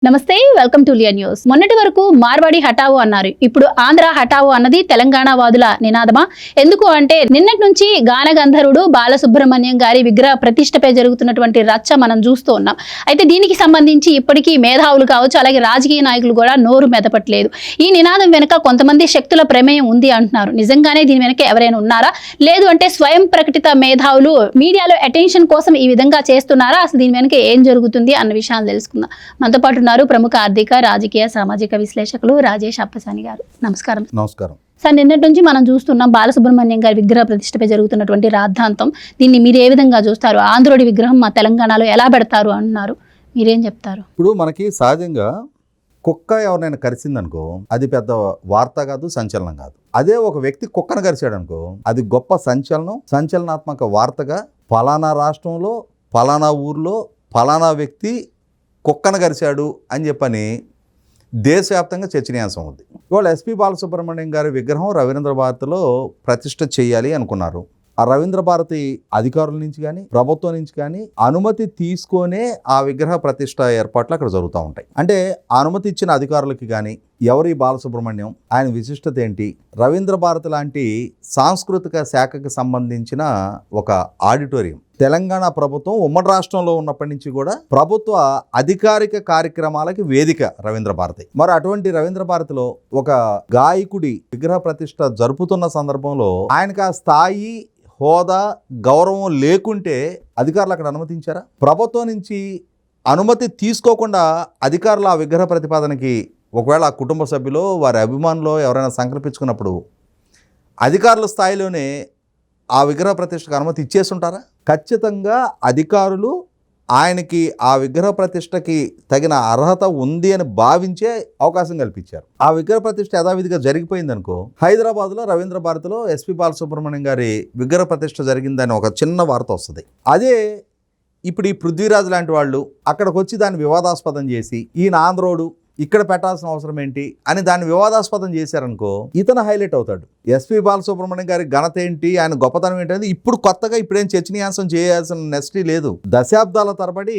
నమస్తే, welcome to Liya news. మొన్నటి వరకు మార్వాడి హటావో అన్నారు. ఇప్పుడు ఆంధ్ర హటావో అన్నది తెలంగాణ వాదుల నినాదమా? ఎందుకు అంటే నిన్నటి నుంచి గాన గంధర్వుడు బాలసుబ్రహ్మణ్యం గారి విగ్రహ ప్రతిష్టపై జరుగుతున్నటువంటి రచ్చ మనం చూస్తూ ఉన్నాం. అయితే దీనికి సంబంధించి ఇప్పటికీ మేధావులు కావచ్చు, అలాగే రాజకీయ నాయకులు కూడా నోరు మెదపట్లేదు. ఈ నినాదం వెనుక కొంతమంది శక్తుల ప్రమేయం ఉంది అంటున్నారు. నిజంగానే దీని వెనుక ఎవరైనా ఉన్నారా, లేదు అంటే స్వయం ప్రకటిత మేధావులు మీడియాలో అటెన్షన్ కోసం ఈ విధంగా చేస్తున్నారా? అసలు దీని వెనుక ఏం జరుగుతుంది అన్న విషయాలు తెలుసుకుందాం. మనతో పాటు ప్రముఖ ఆర్థిక, రాజకీయ, సామాజిక విశ్లేషకులు రాజేష్ అప్పసాని గారు. నమస్కారం. నమస్కారం సార్, నిన్నటి నుంచి మనం చూస్తున్నాం బాలసుబ్రహ్మణ్యం గారి విగ్రహ ప్రతిష్టపై జరుగుతున్నటువంటి రాద్ధాంతం. దీన్ని మీరు ఏ విధంగా చూస్తారు? ఆంధ్రుడి విగ్రహం మా తెలంగాణలో ఎలా పెడతారు అంటున్నారు, మీరేం చెప్తారు? ఇప్పుడు మనకి సహజంగా కుక్క ఎవరినైనా కరిచిందనుకో అది పెద్ద వార్త కాదు, సంచలనం కాదు. అదే ఒక వ్యక్తి కుక్కను కరిచాడు అనుకో అది గొప్ప సంచలనాత్మక వార్తగా ఫలానా రాష్ట్రంలో ఫలానా ఊర్లో ఫలానా వ్యక్తి కుక్కను కరిచాడు అని చెప్పని దేశవ్యాప్తంగా చర్చనీయాంశం ఉంది. ఇవాళ ఎస్పి బాలసుబ్రహ్మణ్యం గారి విగ్రహం రవీంద్ర భారతిలో ప్రతిష్ఠ చేయాలి అనుకున్నారు. ఆ రవీంద్ర భారతి అధికారుల నుంచి కానీ ప్రభుత్వం నుంచి కానీ అనుమతి తీసుకొనే ఆ విగ్రహ ప్రతిష్ఠ ఏర్పాట్లు అక్కడ జరుగుతూ ఉంటాయి. అంటే అనుమతి ఇచ్చిన అధికారులకి కానీ ఎవరి బాలసుబ్రహ్మణ్యం, ఆయన విశిష్టత ఏంటి, రవీంద్ర భారతి లాంటి సాంస్కృతిక శాఖకి సంబంధించిన ఒక ఆడిటోరియం తెలంగాణ ప్రభుత్వం ఉమ్మడి రాష్ట్రంలో ఉన్నప్పటి నుంచి కూడా ప్రభుత్వ అధికారిక కార్యక్రమాలకి వేదిక రవీంద్ర భారతి. మరి అటువంటి రవీంద్ర భారతిలో ఒక గాయకుడి విగ్రహ ప్రతిష్ఠ జరుపుతున్న సందర్భంలో ఆయనకు ఆ స్థాయి, హోదా, గౌరవం లేకుంటే అధికారులు అక్కడ అనుమతించారా? ప్రభుత్వం నుంచి అనుమతి తీసుకోకుండా అధికారులు ఆ విగ్రహ ప్రతిపాదనకి ఒకవేళ ఆ కుటుంబ సభ్యులు వారి అభిమానులు ఎవరైనా సంకల్పించుకున్నప్పుడు అధికారుల స్థాయిలోనే ఆ విగ్రహ ప్రతిష్టకు అనుమతి ఇచ్చేస్తుంటారా? ఖచ్చితంగా అధికారులు ఆయనకి ఆ విగ్రహ ప్రతిష్టకి తగిన అర్హత ఉంది అని భావించే అవకాశం కల్పించారు. ఆ విగ్రహ ప్రతిష్ట యథావిధిగా జరిగిపోయిందనుకో హైదరాబాద్లో రవీంద్ర భారతిలో ఎస్పి బాలసుబ్రహ్మణ్యం గారి విగ్రహ ప్రతిష్ట జరిగిందని ఒక చిన్న వార్త వస్తుంది. అదే ఇప్పుడు ఈ పృథ్వీరాజ్ లాంటి వాళ్ళు అక్కడికి వచ్చి దాన్ని వివాదాస్పదం చేసి ఈయన ఆంధ్రోడు ఇక్కడ పెట్టాల్సిన అవసరం ఏంటి అని దాన్ని వివాదాస్పదం చేశారనుకో ఇతను హైలైట్ అవుతాడు. ఎస్పి బాలసుబ్రహ్మణ్యం గారి ఘనత ఏంటి, ఆయన గొప్పతనం ఏంటనేది ఇప్పుడు కొత్తగా ఇప్పుడేం చర్చనీయాంశం చేయాల్సిన నెస్టీ లేదు. దశాబ్దాల తరబడి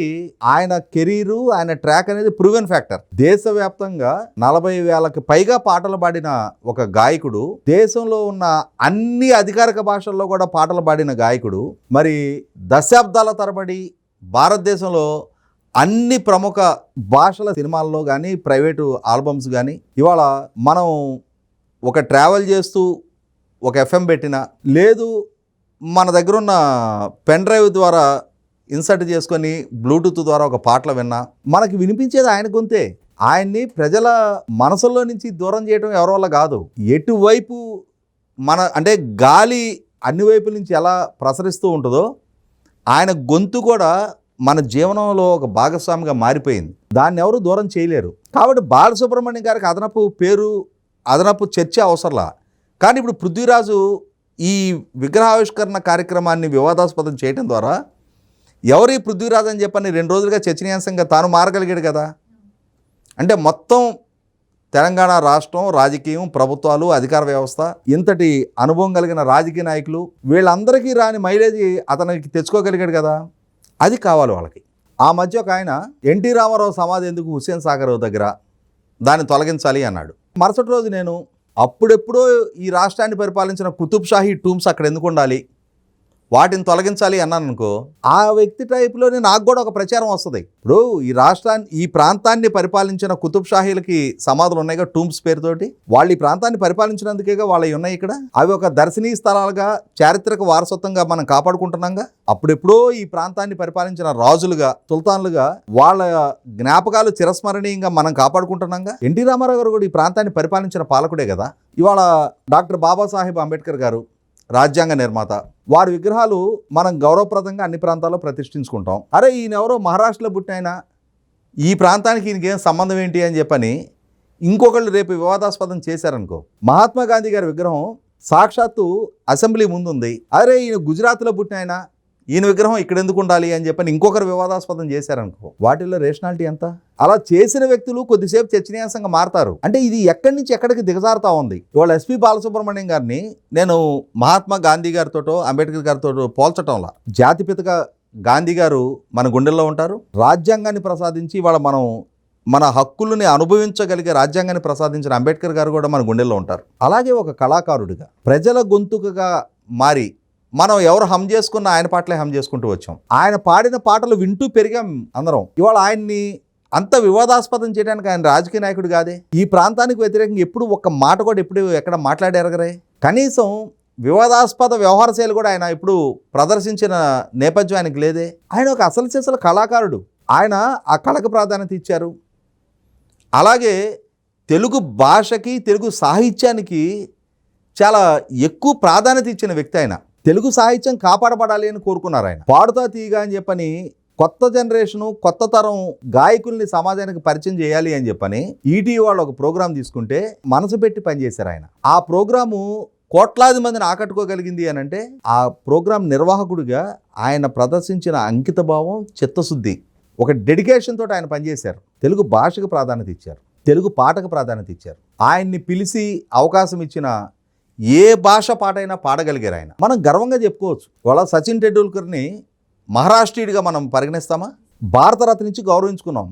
ఆయన కెరీరు, ఆయన ట్రాక్ అనేది ప్రూవెన్ ఫ్యాక్టర్. దేశవ్యాప్తంగా 40,000కి పైగా పాటలు పాడిన ఒక గాయకుడు, దేశంలో ఉన్న అన్ని అధికారిక భాషల్లో కూడా పాటలు పాడిన గాయకుడు, మరి దశాబ్దాల తరబడి భారతదేశంలో అన్ని ప్రముఖ భాషల సినిమాల్లో కానీ ప్రైవేటు ఆల్బమ్స్ కానీ ఇవాళ మనం ఒక ట్రావెల్ చేస్తూ ఒక ఎఫ్ఎం పెట్టినా లేదు మన దగ్గర ఉన్న పెన్ డ్రైవ్ ద్వారా ఇన్సర్ట్ చేసుకొని బ్లూటూత్ ద్వారా ఒక పాటలు విన్నా మనకి వినిపించేది ఆయన గొంతే. ఆయన్ని ప్రజల మనసుల్లో నుంచి దూరం చేయడం ఎవరి వల్ల కాదు. ఎటువైపు అంటే గాలి అన్ని వైపుల నుంచి ఎలా ప్రసరిస్తూ ఉంటుందో ఆయన గొంతు కూడా మన జీవనంలో ఒక భాగస్వామిగా మారిపోయింది. దాన్ని ఎవరు దూరం చేయలేరు. కాబట్టి బాలసుబ్రహ్మణ్యం గారికి అదనపు పేరు, అదనపు చర్చ అవసరంలా. కానీ ఇప్పుడు పృథ్వీరాజు ఈ విగ్రహావిష్కరణ కార్యక్రమాన్ని వివాదాస్పదం చేయడం ద్వారా ఎవరి పృథ్వీరాజు అని చెప్పని 2 రోజులుగా చర్చనీయాంశంగా తాను మారగలిగాడు కదా. అంటే మొత్తం తెలంగాణ రాష్ట్రం, రాజకీయం, ప్రభుత్వాలు, అధికార వ్యవస్థ, ఇంతటి అనుభవం కలిగిన రాజకీయ నాయకులు వీళ్ళందరికీ రాని మైలేజీ అతనికి తెచ్చుకోగలిగాడు కదా. అది కావాలి వాళ్ళకి. ఆ మధ్య ఒక ఆయన ఎన్టీ రామారావు సమాధి ఎందుకు హుస్సేన్ సాగర్ దగ్గర దాన్ని తొలగించాలి అన్నాడు. మరుసటి రోజు నేను అప్పుడెప్పుడో ఈ రాష్ట్రాన్ని పరిపాలించిన కుతుబ్ షాహీ టూమ్స్ అక్కడ ఎందుకు ఉండాలి, వాటిని తొలగించాలి అన్నాను అనుకో ఆ వ్యక్తి టైప్లోనే నాకు కూడా ఒక ప్రచారం వస్తుంది. ఇప్పుడు ఈ ప్రాంతాన్ని పరిపాలించిన కుతుబ్ షాహీలకి సమాధులు ఉన్నాయిగా టూమ్స్ పేరుతోటి. వాళ్ళు ఈ ప్రాంతాన్ని పరిపాలించినందుకేగా వాళ్ళవి ఉన్నాయి ఇక్కడ. అవి ఒక దర్శనీయ స్థలాలుగా, చారిత్రక వారసత్వంగా మనం కాపాడుకుంటున్నాంగా. అప్పుడెప్పుడో ఈ ప్రాంతాన్ని పరిపాలించిన రాజులుగా, సుల్తాన్లుగా వాళ్ళ జ్ఞాపకాలు చిరస్మరణీయంగా మనం కాపాడుకుంటున్నాంగా. ఎన్టీ రామారావు గారు కూడా ఈ ప్రాంతాన్ని పరిపాలించిన పాలకుడే కదా. ఇవాళ డాక్టర్ బాబాసాహెబ్ అంబేద్కర్ గారు రాజ్యాంగ నిర్మాత, వారి విగ్రహాలు మనం గౌరవప్రదంగా అన్ని ప్రాంతాల్లో ప్రతిష్ఠించుకుంటాం. అరే ఈయన ఎవరో మహారాష్ట్రలో పుట్టిన ఈ ప్రాంతానికి ఈయనకేం సంబంధం ఏంటి అని చెప్పని ఇంకొకళ్ళు రేపు వివాదాస్పదం చేశారనుకో. మహాత్మా గాంధీ గారి విగ్రహం సాక్షాత్తు అసెంబ్లీ ముందుంది. అరే ఈయన గుజరాత్లో పుట్టిన ఈయన విగ్రహం ఇక్కడ ఎందుకు ఉండాలి అని చెప్పని ఇంకొకరు వివాదాస్పదం చేశారనుకో. వాటిల్లో రేషనాలిటీ ఎంత? అలా చేసిన వ్యక్తులు కొద్దిసేపు చర్చనీయాంశంగా మారతారు. అంటే ఇది ఎక్కడి నుంచి ఎక్కడికి దిగజారుతా ఉంది. ఇవాళ ఎస్పి బాలసుబ్రహ్మణ్యం గారిని నేను మహాత్మా గాంధీ గారితోటో అంబేద్కర్ గారితో పోల్చటంలా. జాతిపితగా గాంధీ గారు మన గుండెల్లో ఉంటారు. రాజ్యాంగాన్ని ప్రసాదించి ఇవాళ మనం మన హక్కులని అనుభవించగలిగే రాజ్యాంగాన్ని ప్రసాదించిన అంబేద్కర్ గారు కూడా మన గుండెల్లో ఉంటారు. అలాగే ఒక కళాకారుడిగా ప్రజల గొంతుకగా మారి మనం ఎవరు హమ్ చేసుకున్న ఆయన పాటలే హమ్ చేసుకుంటూ వచ్చాం. ఆయన పాడిన పాటలు వింటూ పెరిగాం అందరం. ఇవాళ ఆయన్ని అంత వివాదాస్పదం చేయడానికి ఆయన రాజకీయ నాయకుడు కాదే. ఈ ప్రాంతానికి వ్యతిరేకంగా ఎప్పుడు ఒక్క మాట కూడా ఎక్కడ మాట్లాడారు. కనీసం వివాదాస్పద వ్యవహార శైలి కూడా ఆయన ఇప్పుడు ప్రదర్శించిన నేపథ్యం ఆయనకు లేదే. ఆయన ఒక అసలు చేసల కళాకారుడు. ఆయన ఆ కళకు ప్రాధాన్యత ఇచ్చారు. అలాగే తెలుగు భాషకి తెలుగు సాహిత్యానికి చాలా ఎక్కువ ప్రాధాన్యత ఇచ్చిన వ్యక్తి ఆయన. తెలుగు సాహిత్యం కాపాడబడాలి అని కోరుకున్నారు ఆయన. పాడుతా తీయగా అని చెప్పని కొత్త జనరేషను కొత్త తరం గాయకుల్ని సమాజానికి పరిచయం చేయాలి అని చెప్పని ఈటీవీ వాళ్ళు ఒక ప్రోగ్రాం తీసుకుంటే మనసు పెట్టి పనిచేశారు ఆయన. ఆ ప్రోగ్రాము కోట్లాది మందిని ఆకట్టుకోగలిగింది అని అంటే ఆ ప్రోగ్రాం నిర్వాహకుడిగా ఆయన ప్రదర్శించిన అంకిత భావం, చిత్తశుద్ధి, ఒక డెడికేషన్ తోటి ఆయన పనిచేశారు. తెలుగు భాషకు ప్రాధాన్యత ఇచ్చారు, తెలుగు పాటకు ప్రాధాన్యత ఇచ్చారు. ఆయన్ని పిలిచి అవకాశం ఇచ్చిన ఏ భాష పాట అయినా పాడగలిగారు ఆయన. మనం గర్వంగా చెప్పుకోవచ్చు. వాళ్ళ సచిన్ టెండూల్కర్ని మహారాష్ట్రీయుడిగా మనం పరిగణిస్తామా? భారతరత్న నుంచి గౌరవించుకున్నాం.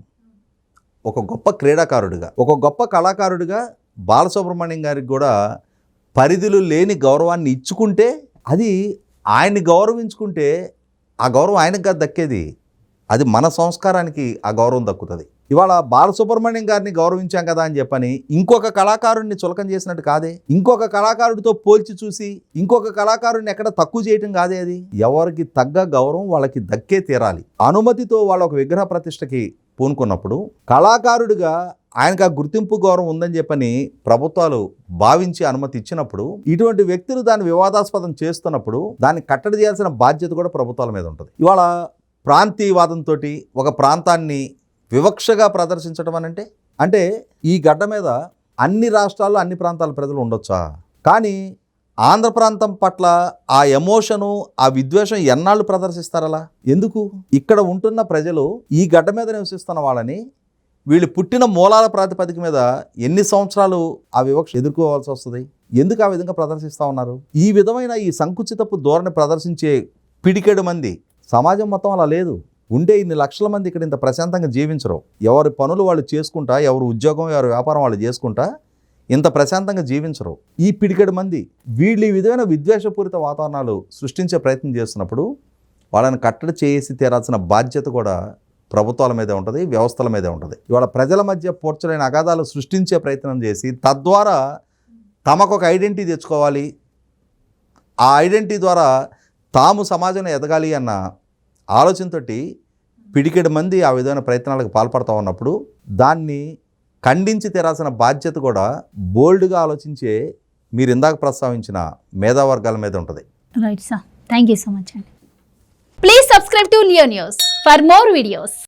ఒక గొప్ప క్రీడాకారుడిగా, ఒక గొప్ప కళాకారుడిగా బాలసుబ్రహ్మణ్యం గారికి కూడా పరిధులు లేని గౌరవాన్ని ఇచ్చుకుంటే, అది ఆయన్ని గౌరవించుకుంటే ఆ గౌరవం ఆయనకు కాదు దక్కేది, అది మన సంస్కారానికి ఆ గౌరవం దక్కుతుంది. ఇవాళ బాలసుబ్రహ్మణ్యం గారిని గౌరవించాం కదా అని చెప్పని ఇంకొక కళాకారుడిని చులకం చేసినట్టు కాదే. ఇంకొక కళాకారుడితో పోల్చి చూసి ఇంకొక కళాకారుడిని ఎక్కడ తక్కువ చేయటం కాదే. అది ఎవరికి తగ్గ గౌరవం వాళ్ళకి దక్కే తీరాలి. అనుమతితో వాళ్ళ ఒక విగ్రహ ప్రతిష్టకి పూనుకున్నప్పుడు కళాకారుడిగా ఆయనకు ఆ గుర్తింపు గౌరవం ఉందని చెప్పని ప్రభుత్వాలు భావించి అనుమతి ఇచ్చినప్పుడు, ఇటువంటి వ్యక్తులు దాన్ని వివాదాస్పదం చేస్తున్నప్పుడు దాన్ని కట్టడి చేయాల్సిన బాధ్యత కూడా ప్రభుత్వాల మీద ఉంటుంది. ఇవాళ ప్రాంతీయవాదంతో ఒక ప్రాంతాన్ని వివక్షగా ప్రదర్శించడం అంటే ఈ గడ్డ మీద అన్ని రాష్ట్రాల్లో అన్ని ప్రాంతాల ప్రజలు ఉండొచ్చా? కానీ ఆంధ్ర ప్రాంతం పట్ల ఆ ఎమోషను, ఆ విద్వేషం ఎన్నాళ్ళు ప్రదర్శిస్తారలా? ఎందుకు? ఇక్కడ ఉంటున్న ప్రజలు ఈ గడ్డ మీద నివసిస్తున్న వాళ్ళని వీళ్ళు పుట్టిన మూలాల ప్రాతిపదిక మీద ఎన్ని సంవత్సరాలు ఆ వివక్ష ఎదుర్కోవాల్సి వస్తుంది? ఎందుకు ఆ విధంగా ప్రదర్శిస్తూ ఉన్నారు? ఈ విధమైన ఈ సంకుచితపు ధోరణి ప్రదర్శించే పిడికెడు మంది సమాజం మొత్తం అలా లేదు. ఉండే ఇన్ని లక్షల మంది ఇక్కడ ఇంత ప్రశాంతంగా జీవించరు. ఎవరి పనులు వాళ్ళు చేసుకుంటా, ఎవరు ఉద్యోగం, ఎవరి వ్యాపారం వాళ్ళు చేసుకుంటా ఇంత ప్రశాంతంగా జీవించరు. ఈ పిడికెడు మంది వీళ్ళు ఈ విధమైన విద్వేషపూరిత వాతావరణాలు సృష్టించే ప్రయత్నం చేస్తున్నప్పుడు వాళ్ళని కట్టడి చేసి తీరాల్సిన బాధ్యత కూడా ప్రభుత్వాల మీదే ఉంటుంది, వ్యవస్థల మీదే ఉంటుంది. ఇవాళ ప్రజల మధ్య పోర్చలేని అగాధాలు సృష్టించే ప్రయత్నం చేసి తద్వారా తమకు ఒక ఐడెంటిటీ తెచ్చుకోవాలి, ఆ ఐడెంటిటీ ద్వారా తాము సమాజంలో ఎదగాలి అన్న ఆలోచనతోటి పిడికెడు మంది ఆ విధమైన ప్రయత్నాలకు పాల్పడుతూ ఉన్నప్పుడు దాన్ని ఖండించి తీరాల్సిన బాధ్యత కూడా బోల్డ్గా ఆలోచించే మీరు ఇందాక ప్రస్తావించిన మేధావర్గాల మీద ఉంటుంది. Right sir, thank you so much అండి. Please subscribe to Leo news for more videos.